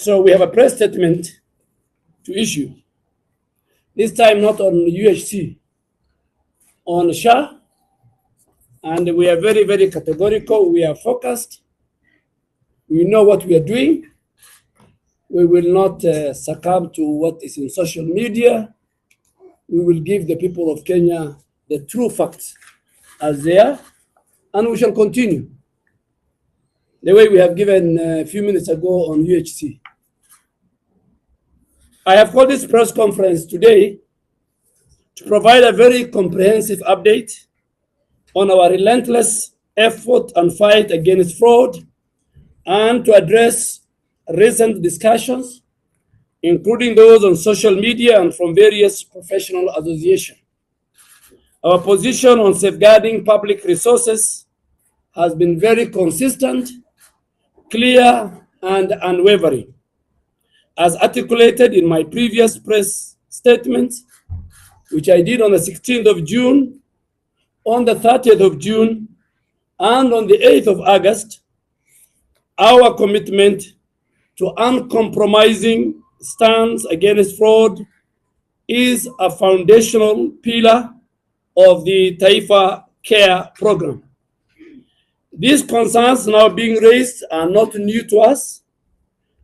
So we have a press statement to issue, this time not on UHC, on SHA, and we are very, very categorical. We are focused. We know what we are doing. We will not succumb to what is in social media. We will give the people of Kenya the true facts as they are, and we shall continue the way we have given a few minutes ago on UHC. I have called this press conference today to provide a very comprehensive update on our relentless effort and fight against fraud, and to address recent discussions, including those on social media and from various professional associations. Our position on safeguarding public resources has been very consistent, clear, and unwavering. As articulated in my previous press statement, which I did on the 16th of June, on the 30th of June, and on the 8th of August, our commitment to uncompromising stance against fraud is a foundational pillar of the Taifa Care program. These concerns now being raised are not new to us.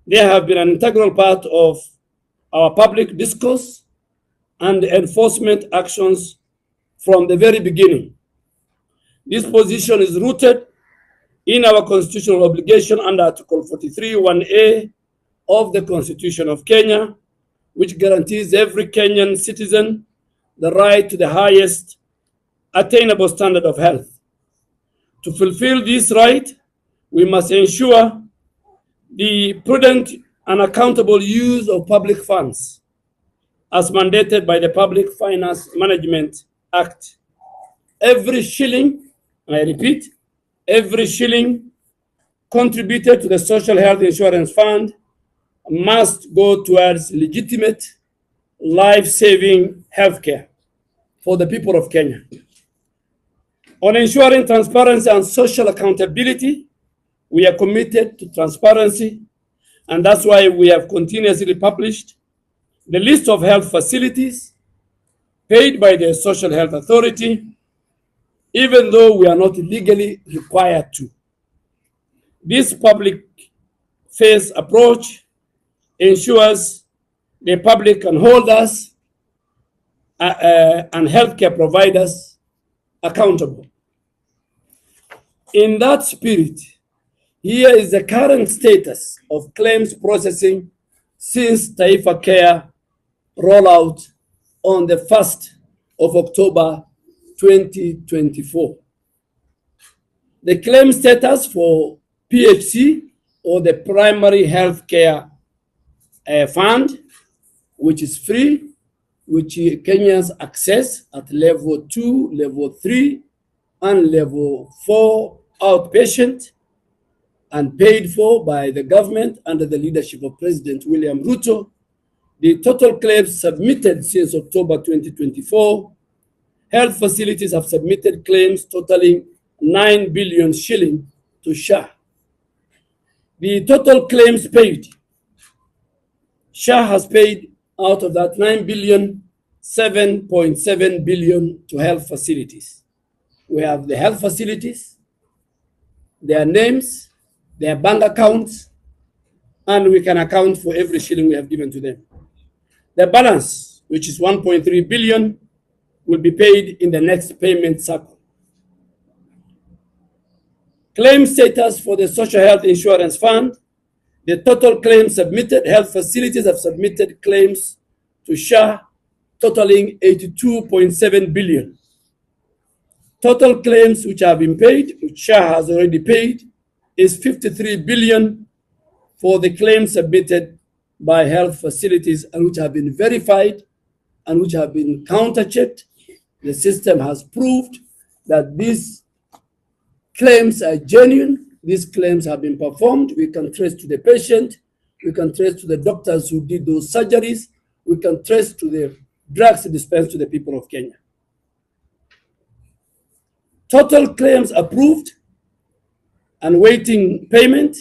They have been an integral part of our public discourse and enforcement actions from the very beginning. This position is rooted in our constitutional obligation under Article 43(1)(a) of the Constitution of Kenya, which guarantees every Kenyan citizen the right to the highest attainable standard of health. To fulfill this right, we must ensure the prudent and accountable use of public funds as mandated by the Public Finance Management Act. Every shilling, I repeat, every shilling contributed to the Social Health Insurance Fund must go towards legitimate, life-saving healthcare for the people of Kenya. On ensuring transparency and social accountability, we are committed to transparency, and that's why we have continuously published the list of health facilities paid by the Social Health Authority, even though we are not legally required to. This public face approach ensures the public can hold us and healthcare providers accountable. In that spirit, here is the current status of claims processing since Taifa Care rollout on the 1st of October 2024. The claim status for PHC, or the Primary Health Care Fund, which is free, which Kenyans access at level 2, level 3, and level 4 outpatient, and paid for by the government under the leadership of President William Ruto. The total claims submitted since October 2024, health facilities have submitted claims totaling 9 billion shilling to SHA. The total claims paid, SHA has paid out of that 9 billion, 7.7 billion to health facilities. We have the health facilities, their names, their bank accounts, and we can account for every shilling we have given to them. The balance, which is 1.3 billion, will be paid in the next payment cycle. Claim status for the Social Health Insurance Fund, the total claims submitted, health facilities have submitted claims to SHA totaling 82.7 billion. Total claims which have been paid, which SHA has already paid, is 53 billion for the claims submitted by health facilities and which have been verified and which have been counter-checked. The system has proved that these claims are genuine. These claims have been performed. We can trace to the patient. We can trace to the doctors who did those surgeries. We can trace to the drugs dispensed to the people of Kenya. Total claims approved and waiting payment,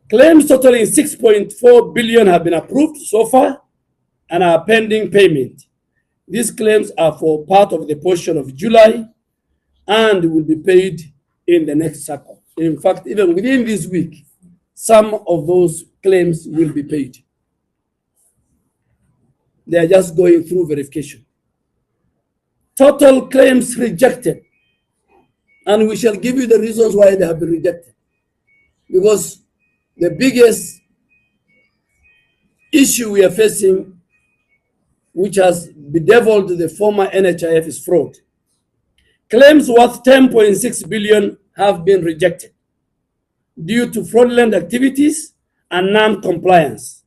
Claims totaling 6.4 billion have been approved so far and are pending payment. These claims are for part of the portion of July and will be paid in the next cycle. In fact, even within this week, some of those claims will be paid. They are just going through verification. Total claims rejected. And we shall give you the reasons why they have been rejected. Because the biggest issue we are facing, which has bedeviled the former NHIF, is fraud. Claims worth 10.6 billion have been rejected due to fraudulent activities and non-compliance.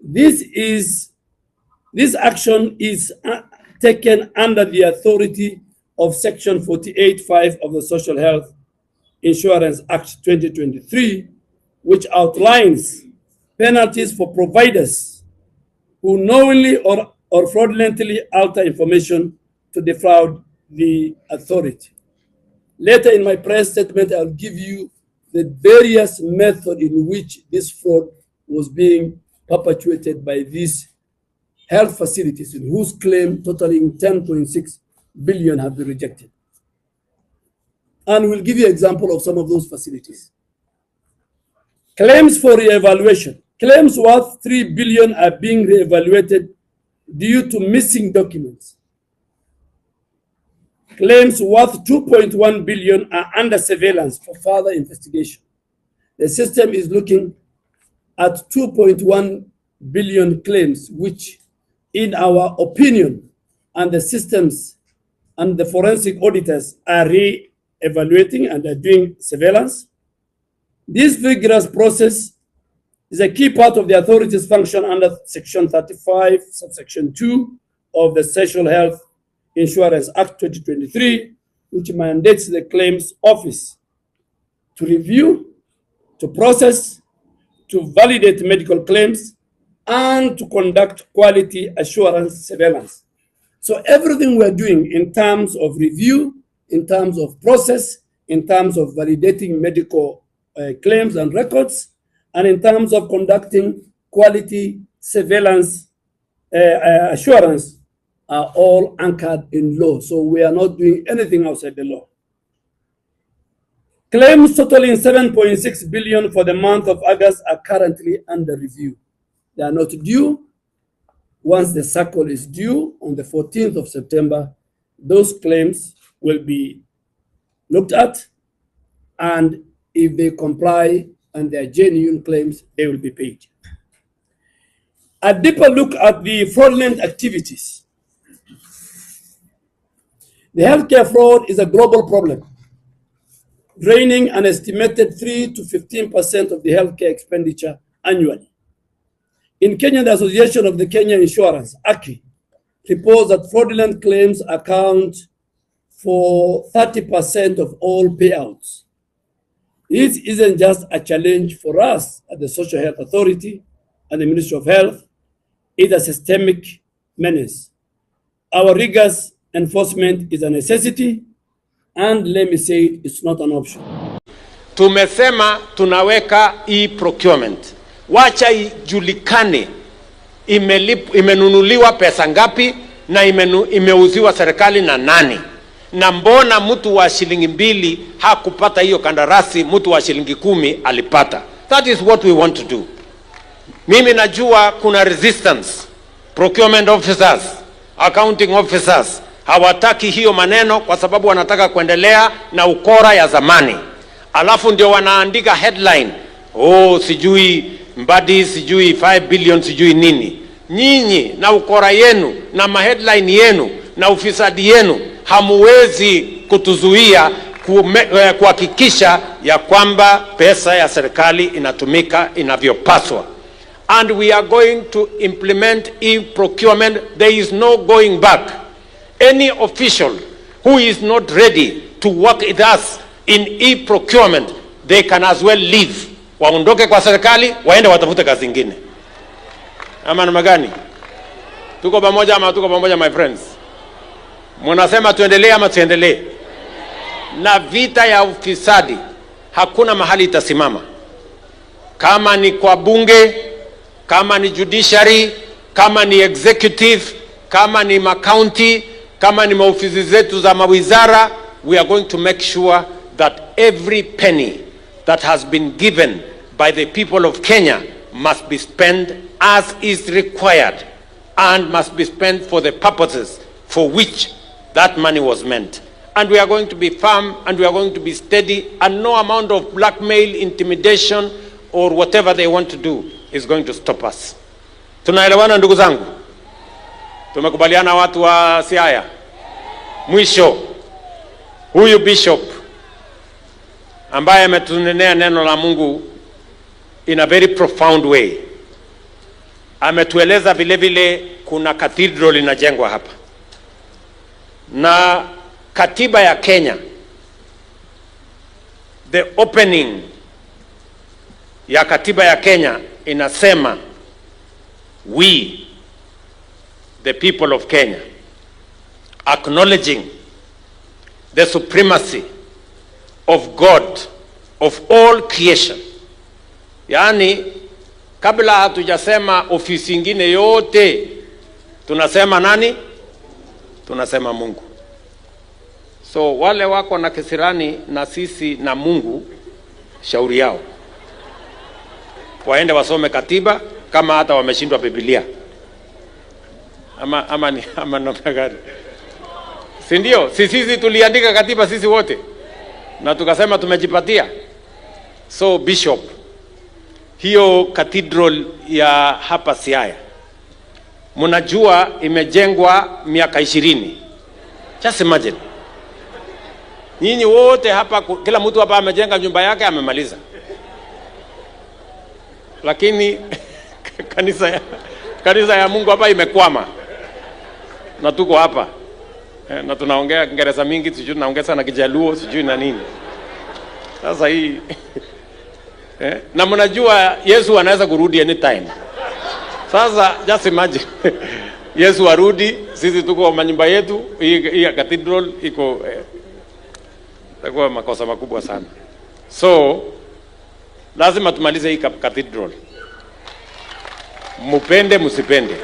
This action is taken under the authority of Section 48(5) of the Social Health Insurance Act 2023, which outlines penalties for providers who knowingly or fraudulently alter information to defraud the authority. Later in my press statement, I'll give you the various methods in which this fraud was being perpetuated by these health facilities, in whose claim totaling 10.6 billion have been rejected. And we'll give you an example of some of those facilities. Claims for reevaluation. Claims worth 3 billion are being reevaluated due to missing documents. Claims worth 2.1 billion are under surveillance for further investigation. The system is looking at 2.1 billion claims, which, in our opinion, and the systems and the forensic auditors are re-evaluating and are doing surveillance. This vigorous process is a key part of the authority's function under Section 35, subsection 2 of the Social Health Insurance Act 2023, which mandates the Claims Office to review, to process, to validate medical claims, and to conduct quality assurance surveillance. So everything we're doing in terms of review, in terms of process, in terms of validating medical claims and records, and in terms of conducting quality surveillance assurance, are all anchored in law. So we are not doing anything outside the law. Claims totaling 7.6 billion for the month of August are currently under review. They are not due. Once the cycle is due on the 14th of September, those claims will be looked at, and if they comply and they are genuine claims, they will be paid. A deeper look at the fraudulent activities. The healthcare fraud is a global problem, draining an estimated 3 to 15% of the healthcare expenditure annually. In Kenya, the Association of the Kenya Insurance, AKI, reports that fraudulent claims account for 30% of all payouts. This isn't just a challenge for us at the Social Health Authority and the Ministry of Health. It's a systemic menace. Our rigorous enforcement is a necessity, and let me say it's not an option. Tumesema tunaweka E-Procurement. Wacha ijulikane imenunuliwa pesa ngapi na imeuziwa serikali na nani. Na mbona mtu wa shilingi 2 hakupata hiyo kandarasi, mtu wa shilingi 10 alipata. That is what we want to do. Mimi najua kuna resistance. Procurement officers, accounting officers hawataki hiyo maneno kwa sababu wanataka kuendelea na ukora ya zamani. Alafu ndio wanaandika headline, sijui Mbadi, sijui 5 billion, sijui nini. Nyinyi na ukora yenu na maheadline yenu na ufisadi yenu hamuwezi kutuzuia kuhakikisha ya kwamba pesa ya serikali inatumika inavyopaswa. And we are going to implement E-Procurement. There is no going back. Any official who is not ready to work with us in E-Procurement, they can as well leave. Waondoke kwa serikali, waende watafute kazi nyingine. Ama namna gani? Tuko pamoja ama tuko pamoja, my friends? Mnasema tuendelee ama tuendelee? Na vita ya ufisadi hakuna mahali itasimama. kama ni kwa bunge, kama ni judiciary, kama ni executive, kama ni county, kama ni maofisi zetu za mawizara, we are going to make sure that every penny that has been given by the people of Kenya must be spent as is required and must be spent for the purposes for which that money was meant. And we are going to be firm and we are going to be steady, and no amount of blackmail, intimidation or whatever they want to do is going to stop us. Tunaelewana ndugu zangu? Tumekubaliana watu wa Siaya? Mwisho, huyu bishop ambaye ametunenea neno la Mungu in a very profound way, ametueleza vile vile kuna cathedral inajengwa hapa. Na katiba ya Kenya, the opening ya katiba ya Kenya inasema, we the people of Kenya, acknowledging the supremacy of God of all creation. Yani kabla hatujasema ofisi ingine yote, tunasema nani? Tunasema Mungu. So wale wako na kisirani na sisi na Mungu, shauri yao, waende wasome katiba kama hata wameshindwa Biblia. Ama namna gani? Si ndio? Sisi tuliandika katiba sisi wote na tukasema tumejipatia. So bishop, hiyo cathedral ya hapa Siaya, mnajua imejengwa miaka 20. Just imagine. Nyinyi wote hapa, kila mtu hapa amejenga nyumba yake amemaliza. Lakini kanisa ya Mungu hapa imekwama. Na tuko hapa. Na tunaongea Kiingereza mingi, sijui tunaongea sana Kijaluo, sijui na nini. Sasa hii na mnajua Yesu anaweza kurudi anytime. Sasa just imagine. Yesu arudi, sisi tuko manyumba yetu, hii cathedral iko itakuwa makosa makubwa sana. So lazima tumalize hii cathedral. Mupende msipende.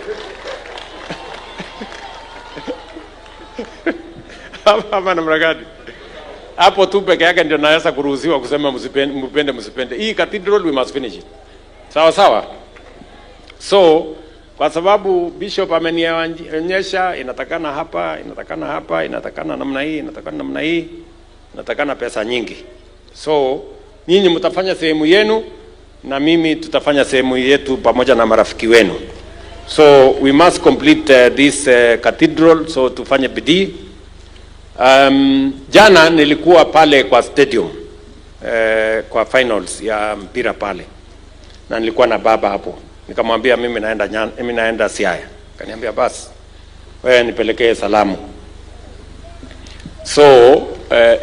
Hapa namna gani? Hapo tu peke yake ndio naweza kuruhusiwa kusema mupende msipende. Hii cathedral we must finish it. Sawa sawa. So kwa sababu bishop amenionyesha inatakana hapa, inatakana hapa, inatakana namna hii, inatakana namna hii, inatakana pesa nyingi. So nyinyi mtafanya sehemu yenu na mimi tutafanya sehemu yetu pamoja na marafiki wenu. So we must complete this cathedral, so tufanye bidii. Jana nilikuwa pale kwa stadium kwa finals ya mpira pale, na nilikuwa na baba hapo. Nikamwambia mimi naenda Siaya. Kaniambia basi wewe nipelekee salamu. So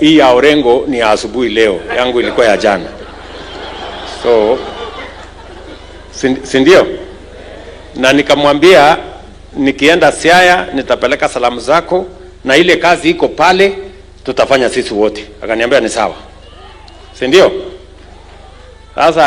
hii ya Orengo ni ya asubuhi leo, yangu ilikuwa ya jana. So si ndio? Na nikamwambia nikienda Siaya nitapeleka salamu zako, na ile kazi iko pale tutafanya sisi wote. Akaniambia ni sawa. Si ndio? Sasa